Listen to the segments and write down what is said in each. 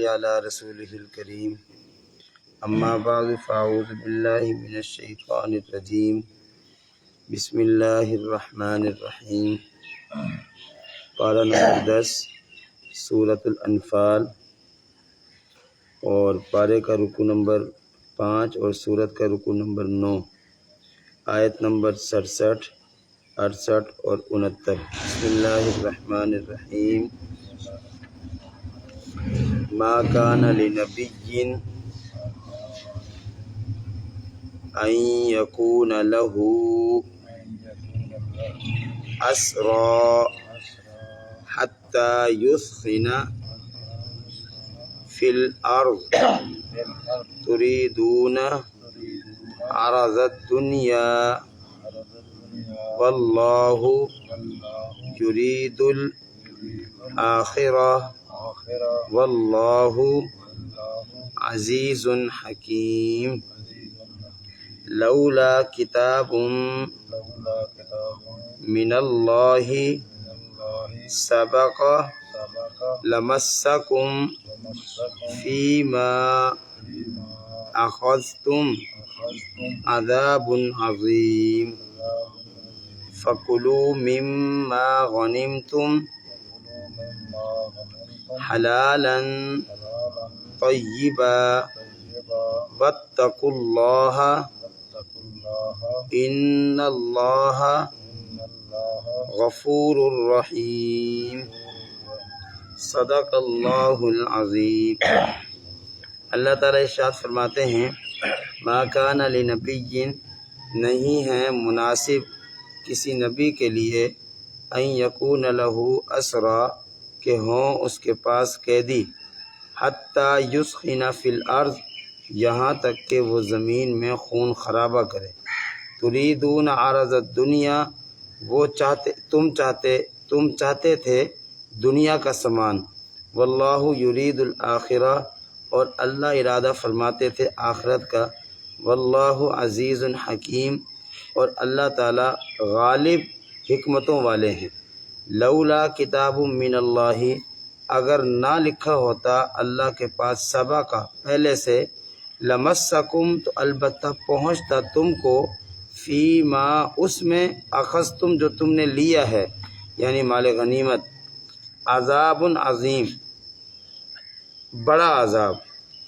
على رسوله الكريم أما بعد فأعوذ بالله من الشيطان الرجيم بسم الله الرحمن الرحیم۔ پارہ نمبر 10 سورۃ الانفال، اور پارے کا رکو نمبر 5 اور سورت کا رکو نمبر 9، آیت نمبر 67، 68 اور 69۔ بسم اللہ الرحمن الرحیم۔ ما کان لنبی ان یکون لہ اسری حتی یثخن فی الارض تریدون عرض الدنیا واللہ یرید الآخرہ واللہ عزیز حکیم۔ لولا کتاب من اللہ سبق لمسکم فیما اخذتم عذاب عظیم فکلوا مما غنمتم حلالا طیبا واتقوا اللہ ان اللہ غفور الرحیم۔ صدق اللہ العظیم۔ اللہ تعالیٰ ارشاد فرماتے ہیں، ما کان لنبی، نہیں ہے مناسب کسی نبی کے لیے، ان یکون لہ اسری، کہ ہوں اس کے پاس قیدی، حتی یثخن فی الارض، یہاں تک کہ وہ زمین میں خون خرابہ کرے۔ تریدون عرض الدنیا، وہ تم چاہتے تھے دنیا کا سامان۔ واللہ یرید الآخرہ، اور اللہ ارادہ فرماتے تھے آخرت کا۔ واللہ عزیز حکیم، اور اللہ تعالی غالب حکمتوں والے ہیں۔ لولا کتاب من اللہ، اگر نہ لکھا ہوتا اللہ کے پاس سبق کا پہلے سے، لمسکم، تو البتہ پہنچتا تم کو، فیما، اس میں، اخذتم، جو تم نے لیا ہے، یعنی مال غنیمت، عذاب عظیم، بڑا عذاب۔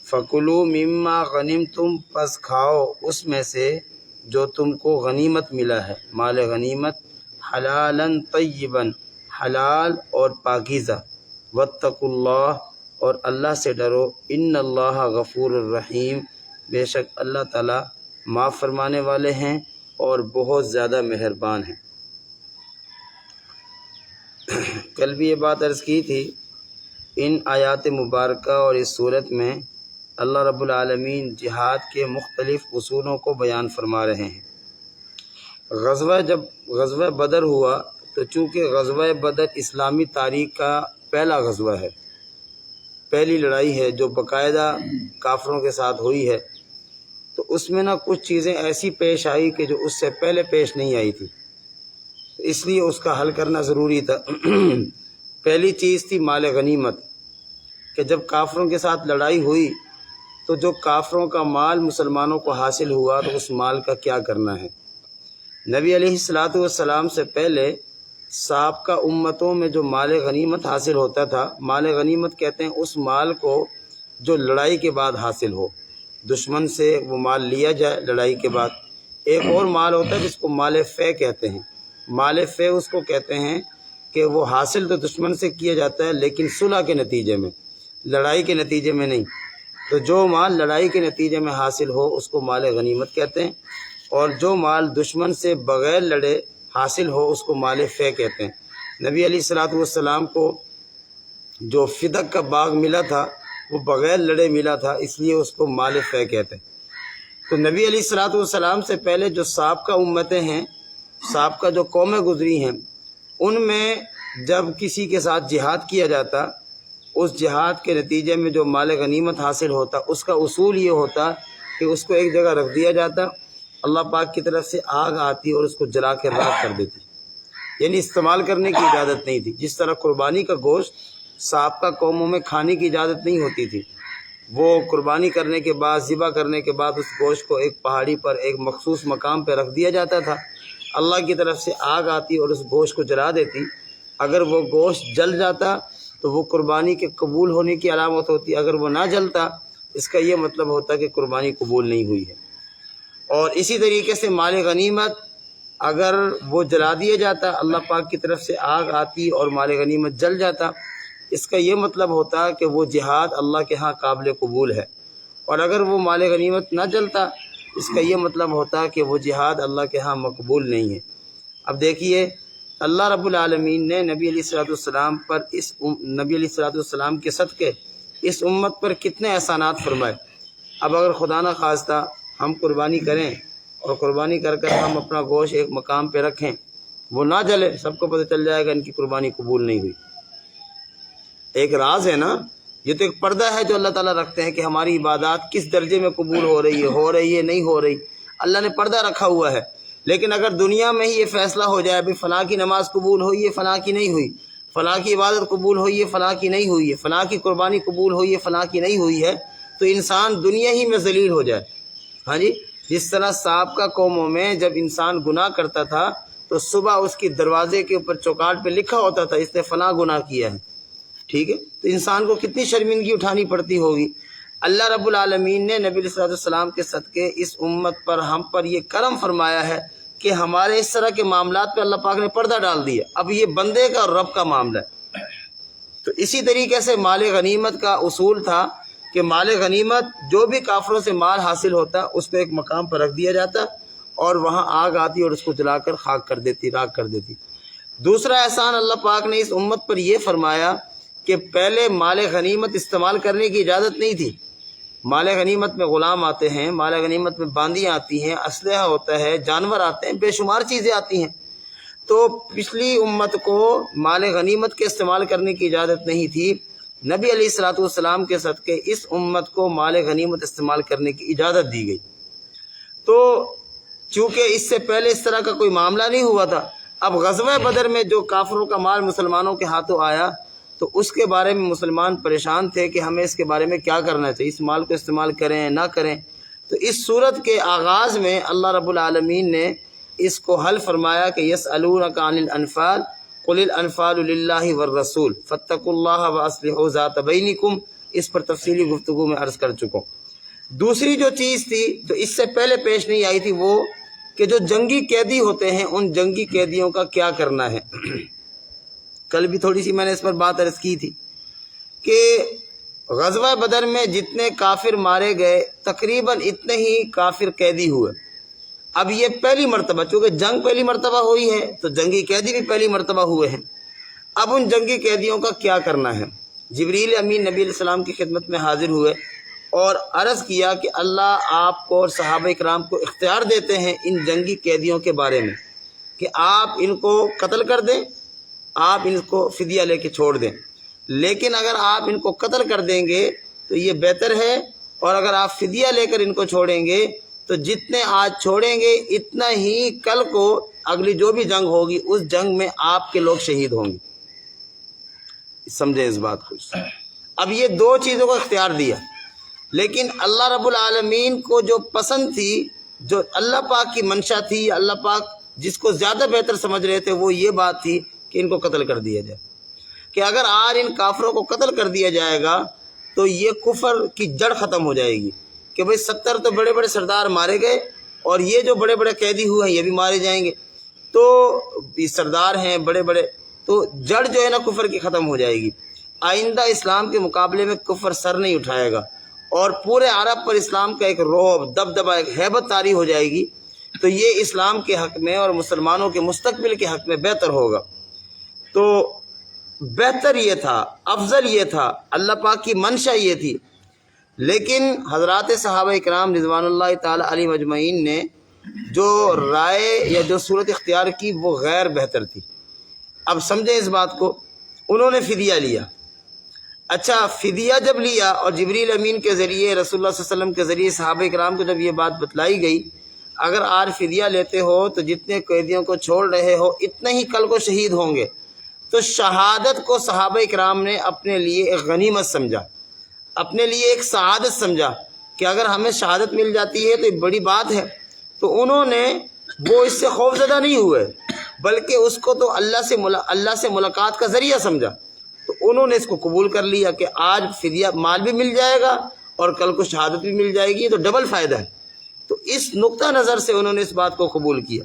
فکلوا مما غنمتم، پس کھاؤ اس میں سے جو تم کو غنیمت ملا ہے، مال غنیمت، حلالا طیبا، حلال اور پاکیزہ، واتقوا اللہ، اور اللہ سے ڈرو، ان اللہ غفور الرحیم، بے شک اللہ تعالیٰ معاف فرمانے والے ہیں اور بہت زیادہ مہربان ہیں۔ کل بھی یہ بات عرض کی تھی، ان آیات مبارکہ اور اس صورت میں اللہ رب العالمین جہاد کے مختلف اصولوں کو بیان فرما رہے ہیں۔ جب غزوہ بدر ہوا تو چونکہ غزوہ بدر اسلامی تاریخ کا پہلا غزوہ ہے، پہلی لڑائی ہے جو باقاعدہ کافروں کے ساتھ ہوئی ہے، تو اس میں کچھ چیزیں ایسی پیش آئی کہ جو اس سے پہلے پیش نہیں آئی تھی، اس لیے اس کا حل کرنا ضروری تھا۔ پہلی چیز تھی مال غنیمت، کہ جب کافروں کے ساتھ لڑائی ہوئی تو جو کافروں کا مال مسلمانوں کو حاصل ہوا تو اس مال کا کیا کرنا ہے۔ نبی علیہ السلام سے پہلے سابقہ امتوں میں جو مال غنیمت حاصل ہوتا تھا، مال غنیمت کہتے ہیں اس مال کو جو لڑائی کے بعد حاصل ہو، دشمن سے وہ مال لیا جائے لڑائی کے بعد۔ ایک اور مال ہوتا ہے جس کو مال فے کہتے ہیں۔ مال فے اس کو کہتے ہیں کہ وہ حاصل تو دشمن سے کیا جاتا ہے لیکن صلح کے نتیجے میں، لڑائی کے نتیجے میں نہیں۔ تو جو مال لڑائی کے نتیجے میں حاصل ہو اس کو مال غنیمت کہتے ہیں، اور جو مال دشمن سے بغیر لڑے حاصل ہو اس کو مال فے کہتے ہیں۔ نبی علیہ السلام کو جو فدق کا باغ ملا تھا وہ بغیر لڑے ملا تھا، اس لیے اس کو مال فے کہتے ہیں۔ تو نبی علیہ السلام سے پہلے جو سابقہ امتیں ہیں، سابقہ جو قومیں گزری ہیں، ان میں جب کسی کے ساتھ جہاد کیا جاتا، اس جہاد کے نتیجے میں جو مال غنیمت حاصل ہوتا، اس کا اصول یہ ہوتا کہ اس کو ایک جگہ رکھ دیا جاتا، اللہ پاک کی طرف سے آگ آتی اور اس کو جلا کے راکھ کر دیتی، یعنی استعمال کرنے کی اجازت نہیں تھی۔ جس طرح قربانی کا گوشت سابقہ قوموں میں کھانے کی اجازت نہیں ہوتی تھی، وہ قربانی کرنے کے بعد، ذبح کرنے کے بعد اس گوشت کو ایک پہاڑی پر ایک مخصوص مقام پہ رکھ دیا جاتا تھا، اللہ کی طرف سے آگ آتی اور اس گوشت کو جلا دیتی، اگر وہ گوشت جل جاتا تو وہ قربانی کے قبول ہونے کی علامت ہوتی، اگر وہ نہ جلتا اس کا یہ مطلب ہوتا کہ قربانی قبول نہیں ہوئی ہے۔ اور اسی طریقے سے مال غنیمت اگر وہ جلا دیا جاتا، اللہ پاک کی طرف سے آگ آتی اور مال غنیمت جل جاتا، اس کا یہ مطلب ہوتا کہ وہ جہاد اللہ کے ہاں قابل قبول ہے، اور اگر وہ مال غنیمت نہ جلتا اس کا یہ مطلب ہوتا کہ وہ جہاد اللہ کے ہاں مقبول نہیں ہے۔ اب دیکھیے اللہ رب العالمین نے نبی علیہ الصلوۃ والسلام پر نبی علیہ الصلوۃ والسلام کے صدقے اس امت پر کتنے احسانات فرمائے۔ اب اگر خدا نہ خواستہ ہم قربانی کریں اور قربانی کر کر ہم اپنا گوشت ایک مقام پہ رکھیں، وہ نہ جلے، سب کو پتہ چل جائے گا ان کی قربانی قبول نہیں ہوئی۔ ایک راز ہے نا، یہ تو ایک پردہ ہے جو اللہ تعالیٰ رکھتے ہیں کہ ہماری عبادات کس درجے میں قبول ہو رہی ہے نہیں ہو رہی، اللہ نے پردہ رکھا ہوا ہے۔ لیکن اگر دنیا میں ہی یہ فیصلہ ہو جائے بھی فلاں کی نماز قبول ہوئی ہے، فلاں کی نہیں ہوئی، فلاں کی عبادت قبول ہوئی ہے، فلاں کی نہیں ہوئی ہے، فلاں کی قربانی قبول ہوئی ہے، فلاں کی نہیں ہوئی ہے، تو انسان دنیا ہی میں ذلیل ہو جائے۔ ہاں جی، جس طرح سابقہ قوموں میں جب انسان گناہ کرتا تھا تو صبح اس کی دروازے کے اوپر چوکاٹ پہ لکھا ہوتا تھا اس نے فلاں گناہ کیا ہے، ٹھیک ہے، تو انسان کو کتنی شرمندگی اٹھانی پڑتی ہوگی۔ اللہ رب العالمین نے نبی علیہ السلام کے صدقے اس امت پر ہم پر یہ کرم فرمایا ہے کہ ہمارے اس طرح کے معاملات پہ اللہ پاک نے پردہ ڈال دیا، اب یہ بندے کا اور رب کا معاملہ ہے۔ تو اسی طریقے سے مال غنیمت کا اصول تھا کہ مال غنیمت جو بھی کافروں سے مال حاصل ہوتا اس کو ایک مقام پر رکھ دیا جاتا اور وہاں آگ آتی اور اس کو جلا کر خاک کر دیتی، راکھ کر دیتی۔ دوسرا احسان اللہ پاک نے اس امت پر یہ فرمایا کہ پہلے مال غنیمت استعمال کرنے کی اجازت نہیں تھی۔ مال غنیمت میں غلام آتے ہیں، مال غنیمت میں باندیاں آتی ہیں، اسلحہ ہوتا ہے، جانور آتے ہیں، بے شمار چیزیں آتی ہیں۔ تو پچھلی امت کو مال غنیمت کے استعمال کرنے کی اجازت نہیں تھی، نبی علیہ الصلوۃ والسلام کے صدقے اس امت کو مال غنیمت استعمال کرنے کی اجازت دی گئی۔ تو چونکہ اس سے پہلے اس طرح کا کوئی معاملہ نہیں ہوا تھا، اب غزوہ بدر میں جو کافروں کا مال مسلمانوں کے ہاتھوں آیا تو اس کے بارے میں مسلمان پریشان تھے کہ ہمیں اس کے بارے میں کیا کرنا چاہیے، اس مال کو استعمال کریں نہ کریں۔ تو اس صورت کے آغاز میں اللہ رب العالمین نے اس کو حل فرمایا کہ یسألونک عن الانفال قل الانفال للہ والرسول فاتقوا اللہ واصلحوا ذات بینکم، اس پر تفصیلی گفتگو میں عرض کر چکا ہوں۔ دوسری جو چیز تھی جو اس سے پہلے پیش نہیں آئی تھی وہ کہ جو جنگی قیدی ہوتے ہیں ان جنگی قیدیوں کا کیا کرنا ہے۔ کل بھی تھوڑی سی میں نے اس پر بات عرض کی تھی کہ غزوہ بدر میں جتنے کافر مارے گئے تقریباً اتنے ہی کافر قیدی ہوئے۔ اب یہ پہلی مرتبہ، چونکہ جنگ پہلی مرتبہ ہوئی ہے تو جنگی قیدی بھی پہلی مرتبہ ہوئے ہیں۔ اب ان جنگی قیدیوں کا کیا کرنا ہے۔ جبریل امین نبی علیہ السلام کی خدمت میں حاضر ہوئے اور عرض کیا کہ اللہ آپ کو اور صحابہ کرام کو اختیار دیتے ہیں ان جنگی قیدیوں کے بارے میں کہ آپ ان کو قتل کر دیں، آپ ان کو فدیہ لے کے چھوڑ دیں، لیکن اگر آپ ان کو قتل کر دیں گے تو یہ بہتر ہے، اور اگر آپ فدیہ لے کر ان کو چھوڑیں گے تو جتنے آج چھوڑیں گے اتنا ہی کل کو اگلی جو بھی جنگ ہوگی اس جنگ میں آپ کے لوگ شہید ہوں گے۔ سمجھے اس بات کو۔ اب یہ دو چیزوں کو اختیار دیا، لیکن اللہ رب العالمین کو جو پسند تھی، جو اللہ پاک کی منشا تھی، اللہ پاک جس کو زیادہ بہتر سمجھ رہے تھے، وہ یہ بات تھی کہ ان کو قتل کر دیا جائے، کہ اگر آج ان کافروں کو قتل کر دیا جائے گا تو یہ کفر کی جڑ ختم ہو جائے گی، کہ بھئی 70 تو بڑے بڑے سردار مارے گئے اور یہ جو بڑے بڑے قیدی ہوئے ہیں یہ بھی مارے جائیں گے، تو یہ سردار ہیں بڑے بڑے، تو جڑ جو ہے نا کفر کی ختم ہو جائے گی۔ آئندہ اسلام کے مقابلے میں کفر سر نہیں اٹھائے گا اور پورے عرب پر اسلام کا ایک رعب، دبدبہ، ایک ہیبت طاری ہو جائے گی، تو یہ اسلام کے حق میں اور مسلمانوں کے مستقبل کے حق میں بہتر ہوگا۔ تو بہتر یہ تھا، افضل یہ تھا، اللہ پاک کی منشا یہ تھی، لیکن حضرات صحابہ کرام رضوان اللہ تعالی علیہم اجمعین نے جو رائے یا جو صورت اختیار کی وہ غیر بہتر تھی۔ اب سمجھیں اس بات کو، انہوں نے فدیہ لیا۔ اچھا، فدیہ جب لیا اور جبریل امین کے ذریعے رسول اللہ صلی اللہ علیہ وسلم کے ذریعے صحابہ کرام کو جب یہ بات بتلائی گئی، اگر آج فدیہ لیتے ہو تو جتنے قیدیوں کو چھوڑ رہے ہو اتنے ہی کل کو شہید ہوں گے، تو شہادت کو صحابہ کرام نے اپنے لیے ایک غنیمت سمجھا، اپنے لیے ایک سعادت سمجھا کہ اگر ہمیں شہادت مل جاتی ہے تو ایک بڑی بات ہے۔ تو انہوں نے وہ اس سے خوفزدہ نہیں ہوئے، بلکہ اس کو تو اللہ سے ملاقات کا ذریعہ سمجھا۔ تو انہوں نے اس کو قبول کر لیا کہ آج فدیہ مال بھی مل جائے گا اور کل کو شہادت بھی مل جائے گی، تو ڈبل فائدہ ہے۔ تو اس نقطہ نظر سے انہوں نے اس بات کو قبول کیا۔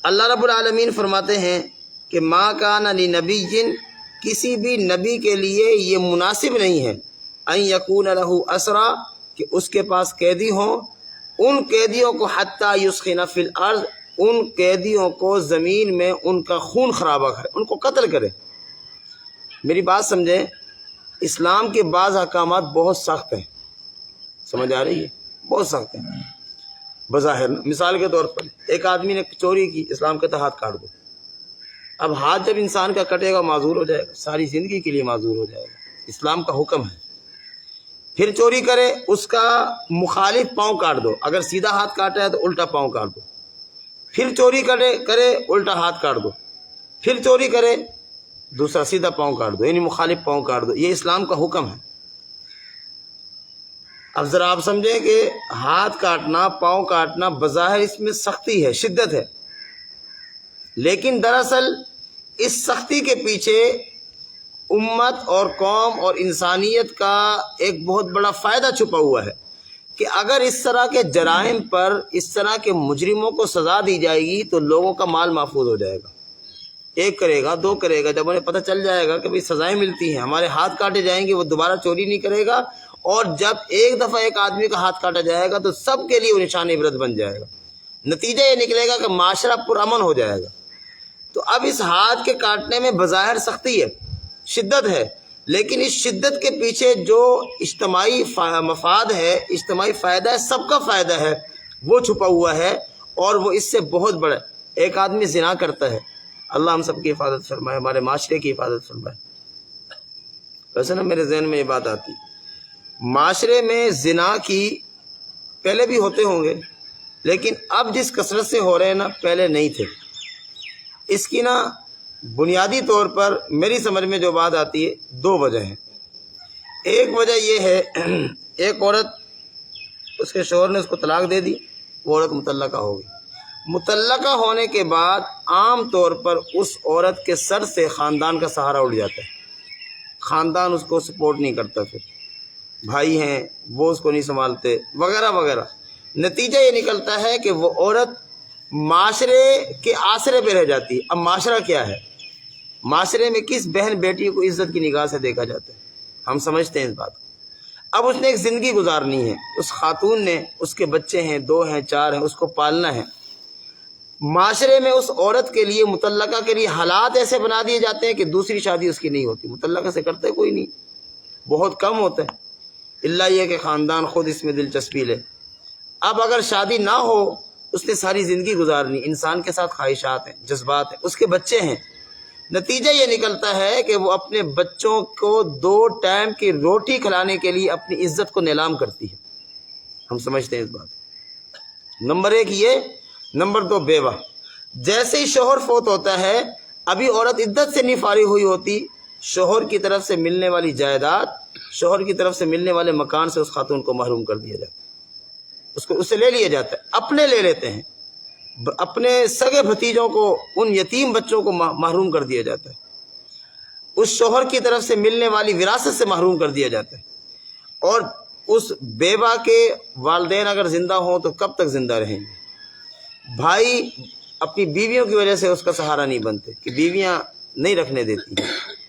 اللہ رب العالمین فرماتے ہیں کہ ما کان لنبی، کسی بھی نبی کے لیے یہ مناسب نہیں ہے، ان یکون لہ اسرا، کہ اس کے پاس قیدی ہوں، ان قیدیوں کو حتی یسخن فی الارض، ان قیدیوں کو زمین میں ان کا خون خرابہ کرے، ان کو قتل کرے۔ میری بات سمجھیں، اسلام کے بعض احکامات بہت سخت ہیں، سمجھ آ رہی ہے؟ بہت سخت ہیں بظاہر۔ مثال کے طور پر ایک آدمی نے چوری کی، اسلام کہتا ہے ہاتھ کاٹ دو۔ اب ہاتھ جب انسان کا کٹے گا معذور ہو جائے گا، ساری زندگی کے لیے معذور ہو جائے گا، اسلام کا حکم ہے۔ پھر چوری کرے، اس کا مخالف پاؤں کاٹ دو، اگر سیدھا ہاتھ کاٹا ہے تو الٹا پاؤں کاٹ دو۔ پھر چوری کرے الٹا ہاتھ کاٹ دو، پھر چوری کرے دوسرا سیدھا پاؤں کاٹ دو، یعنی مخالف پاؤں کاٹ دو۔ یہ اسلام کا حکم ہے۔ اب ذرا آپ سمجھیں کہ ہاتھ کاٹنا، پاؤں کاٹنا، بظاہر اس میں سختی ہے، شدت ہے، لیکن دراصل اس سختی کے پیچھے امت اور قوم اور انسانیت کا ایک بہت بڑا فائدہ چھپا ہوا ہے کہ اگر اس طرح کے جرائم پر اس طرح کے مجرموں کو سزا دی جائے گی تو لوگوں کا مال محفوظ ہو جائے گا۔ ایک کرے گا، دو کرے گا، جب انہیں پتہ چل جائے گا کہ بھئی سزائیں ملتی ہیں، ہمارے ہاتھ کاٹے جائیں گے، وہ دوبارہ چوری نہیں کرے گا، اور جب ایک دفعہ ایک آدمی کا ہاتھ کاٹا جائے گا تو سب کے لیے وہ نشان عبرت بن جائے گا۔ نتیجہ یہ نکلے گا کہ معاشرہ پرامن ہو جائے گا۔ تو اب اس ہاتھ کے کاٹنے میں بظاہر سختی ہے، شدت ہے، لیکن اس شدت کے پیچھے جو اجتماعی مفاد ہے، اجتماعی فائدہ ہے، سب کا فائدہ ہے، وہ چھپا ہوا ہے، اور وہ اس سے بہت بڑا ہے۔ ایک آدمی زنا کرتا ہے، اللہ ہم سب کی حفاظت فرمائے، ہمارے معاشرے کی حفاظت فرمائے۔ ویسے نا میرے ذہن میں یہ بات آتی، معاشرے میں زنا کی پہلے بھی ہوتے ہوں گے، لیکن اب جس کثرت سے ہو رہے ہیں نا، پہلے نہیں تھے۔ اس کی نا بنیادی طور پر میری سمجھ میں جو بات آتی ہے، دو وجہ ہیں۔ ایک وجہ یہ ہے، ایک عورت، اس کے شوہر نے اس کو طلاق دے دی، وہ عورت مطلقہ ہو گئی۔ مطلقہ ہونے کے بعد عام طور پر اس عورت کے سر سے خاندان کا سہارا اٹھ جاتا ہے، خاندان اس کو سپورٹ نہیں کرتا، پھر بھائی ہیں وہ اس کو نہیں سنبھالتے، وغیرہ وغیرہ۔ نتیجہ یہ نکلتا ہے کہ وہ عورت معاشرے کے آسرے پہ رہ جاتی ہے۔ اب معاشرہ کیا ہے؟ معاشرے میں کس بہن بیٹی کو عزت کی نگاہ سے دیکھا جاتا ہے؟ ہم سمجھتے ہیں اس بات کو۔ اب اس نے ایک زندگی گزارنی ہے، اس خاتون نے، اس کے بچے ہیں، 2 ہیں 4 ہیں، اس کو پالنا ہے۔ معاشرے میں اس عورت کے لیے، مطلقہ کے لیے حالات ایسے بنا دیے جاتے ہیں کہ دوسری شادی اس کی نہیں ہوتی، مطلقہ سے کرتے کوئی نہیں، بہت کم ہوتا ہے، الا یہ کہ خاندان خود اس میں دلچسپی لے۔ اب اگر شادی نہ ہو، اس نے ساری زندگی گزارنی، انسان کے ساتھ خواہشات ہیں، جذبات ہیں، اس کے بچے ہیں۔ نتیجہ یہ نکلتا ہے کہ وہ اپنے بچوں کو 2 ٹائم کی روٹی کھلانے کے لیے اپنی عزت کو نیلام کرتی ہے۔ ہم سمجھتے ہیں اس بات۔ نمبر 1 یہ، نمبر 2 بیوہ۔ جیسے ہی شوہر فوت ہوتا ہے، ابھی عورت عدت سے نہیں فارغ ہوئی ہوتی، شوہر کی طرف سے ملنے والی جائیداد، شوہر کی طرف سے ملنے والے مکان سے اس خاتون کو محروم کر دیا جاتا ہے، اس سے لے لیا جاتا ہے، اپنے لے لیتے ہیں، اپنے سگے بھتیجوں کو، ان یتیم بچوں کو محروم کر دیا جاتا ہے، اس شوہر کی طرف سے ملنے والی وراثت سے محروم کر دیا جاتا ہے۔ اور اس بیوہ کے والدین اگر زندہ ہوں تو کب تک زندہ رہیں گے؟ بھائی اپنی بیویوں کی وجہ سے اس کا سہارا نہیں بنتے، کہ بیویاں نہیں رکھنے دیتی ہیں۔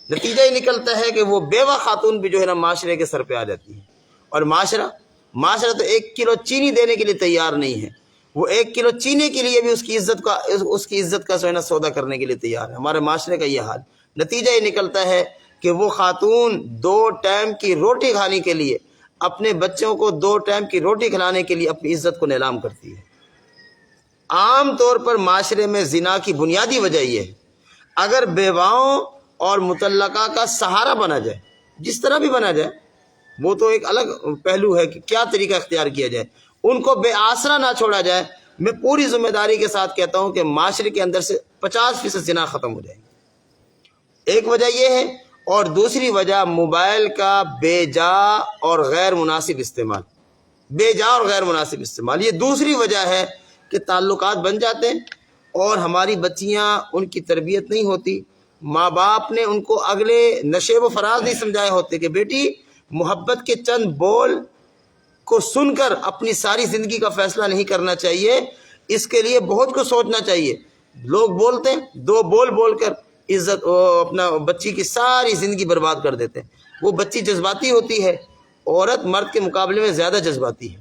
نتیجہ یہ نکلتا ہے کہ وہ بیوہ خاتون بھی جو ہے نا معاشرے کے سر پہ آ جاتی ہے، اور معاشرہ تو 1 کلو چینی دینے کے لیے تیار نہیں ہے، وہ 1 کلو چینی کے لیے بھی اس کی عزت کا جو ہے نا سودا کرنے کے لیے تیار ہے۔ ہمارے معاشرے کا یہ حال۔ نتیجہ یہ نکلتا ہے کہ وہ خاتون 2 ٹائم کی روٹی کھانے کے لیے، اپنے بچوں کو 2 ٹائم کی روٹی کھلانے کے لیے اپنی عزت کو نیلام کرتی ہے۔ عام طور پر معاشرے میں زنا کی بنیادی وجہ یہ ہے۔ اگر بیواؤں اور مطلقہ کا سہارا بنا جائے، جس طرح بھی بنا جائے، وہ تو ایک الگ پہلو ہے کہ کیا طریقہ اختیار کیا جائے، ان کو بے آسرا نہ چھوڑا جائے، میں پوری ذمہ داری کے ساتھ کہتا ہوں کہ معاشرے کے اندر سے 50% زنا ختم ہو جائے گی۔ ایک وجہ یہ ہے، اور دوسری وجہ موبائل کا بے جا اور غیر مناسب استعمال، بے جا اور غیر مناسب استعمال، یہ دوسری وجہ ہے کہ تعلقات بن جاتے ہیں اور ہماری بچیاں، ان کی تربیت نہیں ہوتی، ماں باپ نے ان کو اگلے نشیب و فراز نہیں سمجھائے ہوتے کہ بیٹی محبت کے چند بول کو سن کر اپنی ساری زندگی کا فیصلہ نہیں کرنا چاہیے، اس کے لیے بہت کچھ سوچنا چاہیے۔ لوگ بولتے ہیں، دو بول بول کر عزت اپنا بچی کی ساری زندگی برباد کر دیتے ہیں۔ وہ بچی جذباتی ہوتی ہے، عورت مرد کے مقابلے میں زیادہ جذباتی ہے،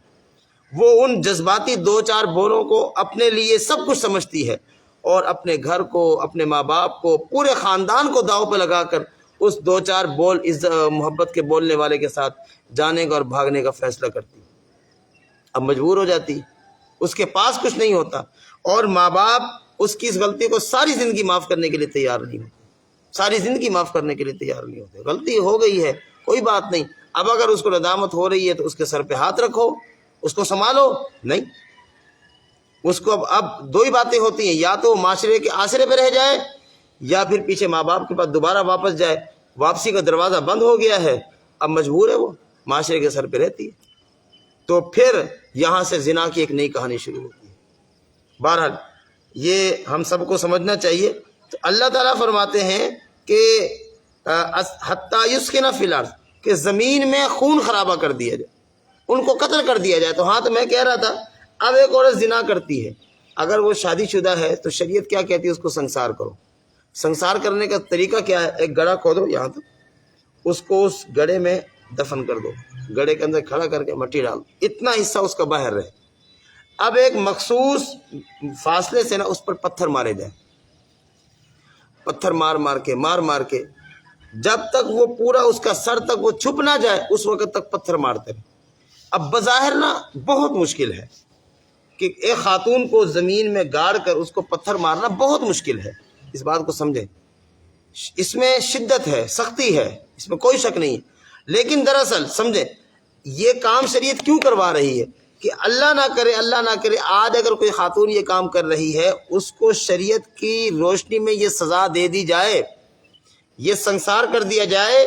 وہ ان جذباتی دو چار بولوں کو اپنے لیے سب کچھ سمجھتی ہے، اور اپنے گھر کو، اپنے ماں باپ کو، پورے خاندان کو داؤ پہ لگا کر اس دو چار بول محبت کے بولنے والے کے ساتھ جانے کا اور بھاگنے کا فیصلہ کرتی ہے۔ اب مجبور ہو جاتی، اس کے پاس کچھ نہیں ہوتا، اور ماں باپ اس کی اس غلطی کو ساری زندگی معاف کرنے کے لیے تیار نہیں ہوتے، ساری زندگی معاف کرنے کے لیے تیار نہیں ہوتے۔ غلطی ہو گئی ہے، کوئی بات نہیں، اب اگر اس کو ندامت ہو رہی ہے تو اس کے سر پہ ہاتھ رکھو، اس کو سنبھالو، نہیں اس کو اب دو ہی باتیں ہوتی ہیں، یا تو معاشرے کے آسرے پہ رہ جائے، یا پھر پیچھے ماں باپ کے پاس دوبارہ واپس جائے۔ واپسی کا دروازہ بند ہو گیا ہے، اب مجبور ہے، وہ معاشرے کے سر پہ رہتی ہے، تو پھر یہاں سے زنا کی ایک نئی کہانی شروع ہوتی ہے۔ بہرحال یہ ہم سب کو سمجھنا چاہیے۔ تو اللہ تعالیٰ فرماتے ہیں کہ حتیٰ یسکن فی الارض، کہ زمین میں خون خرابہ کر دیا جائے، ان کو قتل کر دیا جائے۔ تو ہاں، تو میں کہہ رہا تھا، اب ایک عورت زنا کرتی ہے، اگر وہ شادی شدہ ہے تو شریعت کیا کہتی ہے؟ اس کو سنسار کرو۔ سنسار کرنے کا طریقہ کیا ہے؟ ایک گڑھا کھودو یہاں تک، اس کو اس گڑھے میں دفن کر دو، گڑھے کے اندر کھڑا کر کے مٹی ڈال دو، اتنا حصہ اس کا باہر رہے۔ اب ایک مخصوص فاصلے سے نا اس پر پتھر مارے جائیں، پتھر مار مار کے جب تک وہ پورا اس کا سر تک وہ چھپ نہ جائے، اس وقت تک پتھر مارتے رہے۔ اب بظاہر نا بہت مشکل ہے کہ ایک خاتون کو زمین میں گاڑ کر اس کو پتھر مارنا بہت مشکل ہے، اس بات کو سمجھیں، اس میں شدت ہے، سختی ہے، اس میں کوئی شک نہیں ہے۔ لیکن دراصل سمجھیں یہ کام شریعت کیوں کروا رہی ہے؟ کہ اللہ نہ کرے آج اگر کوئی خاتون یہ کام کر رہی ہے، اس کو شریعت کی روشنی میں یہ سزا دے دی جائے، یہ سنسار کر دیا جائے،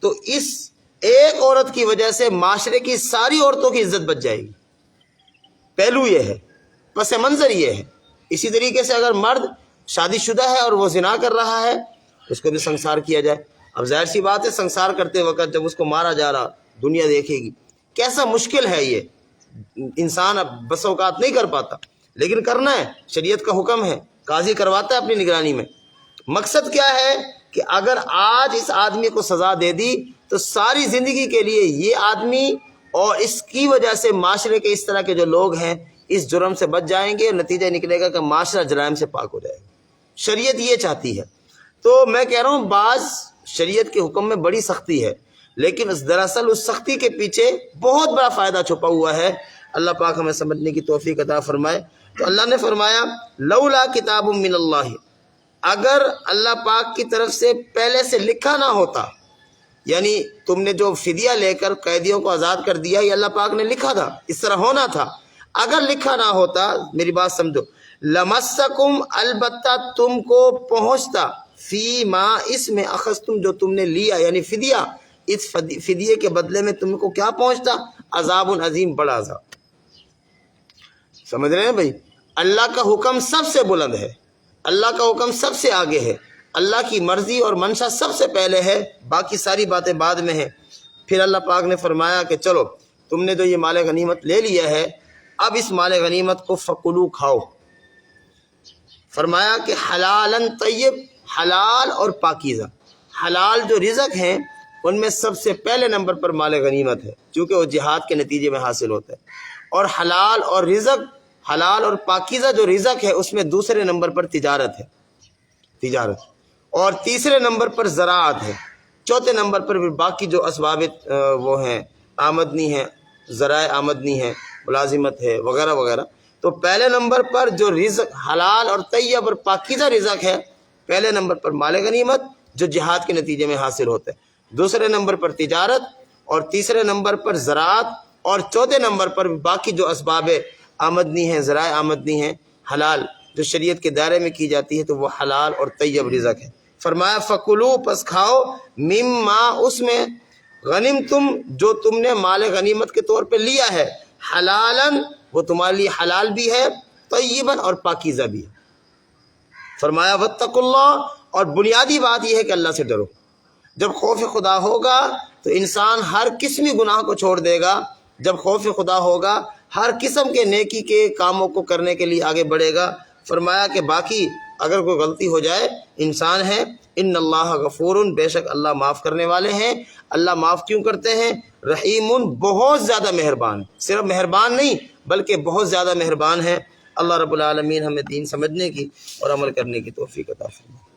تو اس ایک عورت کی وجہ سے معاشرے کی ساری عورتوں کی عزت بچ جائے گی۔ پہلو یہ ہے، پس منظر یہ ہے۔ اسی طریقے سے اگر مرد شادی شدہ ہے اور وہ زنا کر رہا ہے، اس کو بھی سنسار کیا جائے۔ اب ظاہر سی بات ہے، سنسار کرتے وقت جب اس کو مارا جا رہا، دنیا دیکھے گی کیسا مشکل ہے، یہ انسان اب بس اوقات نہیں کر پاتا، لیکن کرنا ہے، شریعت کا حکم ہے، قاضی کرواتا ہے اپنی نگرانی میں۔ مقصد کیا ہے کہ اگر آج اس آدمی کو سزا دے دی تو ساری زندگی کے لیے یہ آدمی اور اس کی وجہ سے معاشرے کے اس طرح کے جو لوگ ہیں اس جرم سے بچ جائیں گے، اور نتیجہ نکلے گا کہ معاشرہ جرائم سے پاک ہو جائے گا۔ شریعت یہ چاہتی ہے۔ تو میں کہہ رہا ہوں بعض شریعت کے حکم میں بڑی سختی ہے، لیکن دراصل اس سختی کے پیچھے بہت بڑا فائدہ چھپا ہوا ہے۔ اللہ پاک ہمیں سمجھنے کی توفیق عطا فرمائے۔ تو اللہ نے فرمایا لولا کتاب من اللہ، اگر اللہ پاک کی طرف سے پہلے سے لکھا نہ ہوتا، یعنی تم نے جو فدیہ لے کر قیدیوں کو آزاد کر دیا، یہ اللہ پاک نے لکھا تھا، اس طرح ہونا تھا۔ اگر لکھا نہ ہوتا، میری بات سمجھو، لمسکم، البتہ تم کو پہنچتا، فی ما، اس میں اخذتم، جو تم نے لیا یعنی فدیہ، اس فدیے کے بدلے میں تم کو کیا پہنچتا؟ عذاب عظیم، بڑا عذاب۔ سمجھ رہے ہیں بھائی؟ اللہ کا حکم سب سے بلند ہے، اللہ کا حکم سب سے آگے ہے، اللہ کی مرضی اور منشا سب سے پہلے ہے، باقی ساری باتیں بعد میں ہیں۔ پھر اللہ پاک نے فرمایا کہ چلو تم نے جو یہ مال غنیمت لے لیا ہے، اب اس مال غنیمت کو فکلو، کھاؤ۔ فرمایا کہ حلالن طیب، حلال اور پاکیزہ۔ حلال جو رزق ہیں ان میں سب سے پہلے نمبر پر مال غنیمت ہے، چونکہ وہ جہاد کے نتیجے میں حاصل ہوتا ہے، اور حلال اور رزق، حلال اور پاکیزہ جو رزق ہے اس میں دوسرے نمبر پر تجارت ہے، تجارت، اور تیسرے نمبر پر زراعت ہے، چوتھے نمبر پر بھی باقی جو اسباب وہ ہیں، آمدنی ہے، ذرائع آمدنی ہے، ملازمت ہے، وغیرہ وغیرہ۔ تو پہلے نمبر پر جو رزق حلال اور طیب اور پاکیزہ رزق ہے، پہلے نمبر پر مال غنیمت جو جہاد کے نتیجے میں حاصل ہوتا ہے، دوسرے نمبر پر تجارت، اور تیسرے نمبر پر زراعت، اور چوتھے نمبر پر باقی جو اسباب آمدنی ہیں، ذرائع آمدنی ہیں، حلال جو شریعت کے دائرے میں کی جاتی ہے، تو وہ حلال اور طیب رزق ہے۔ فرمایا فکلو پس کھاؤ مما اس میں غنیم تم جو تم نے مال غنیمت کے طور پہ لیا ہے حلالن وہ تمہارے لیے حلال بھی ہے طیباً اور پاکیزہ بھی ہے. فرمایا واتقوا اللہ اور بنیادی بات یہ ہے کہ اللہ سے ڈرو. جب خوف خدا ہوگا تو انسان ہر قسمی گناہ کو چھوڑ دے گا. جب خوف خدا ہوگا ہر قسم کے نیکی کے کاموں کو کرنے کے لیے آگے بڑھے گا. فرمایا کہ باقی اگر کوئی غلطی ہو جائے انسان ہے ان اللہ غفور بے شک اللہ معاف کرنے والے ہیں. اللہ معاف کیوں کرتے ہیں؟ رحیم بہت زیادہ مہربان. صرف مہربان نہیں بلکہ بہت زیادہ مہربان ہے. اللہ رب العالمین ہمیں دین سمجھنے کی اور عمل کرنے کی توفیق عطا فرمائے.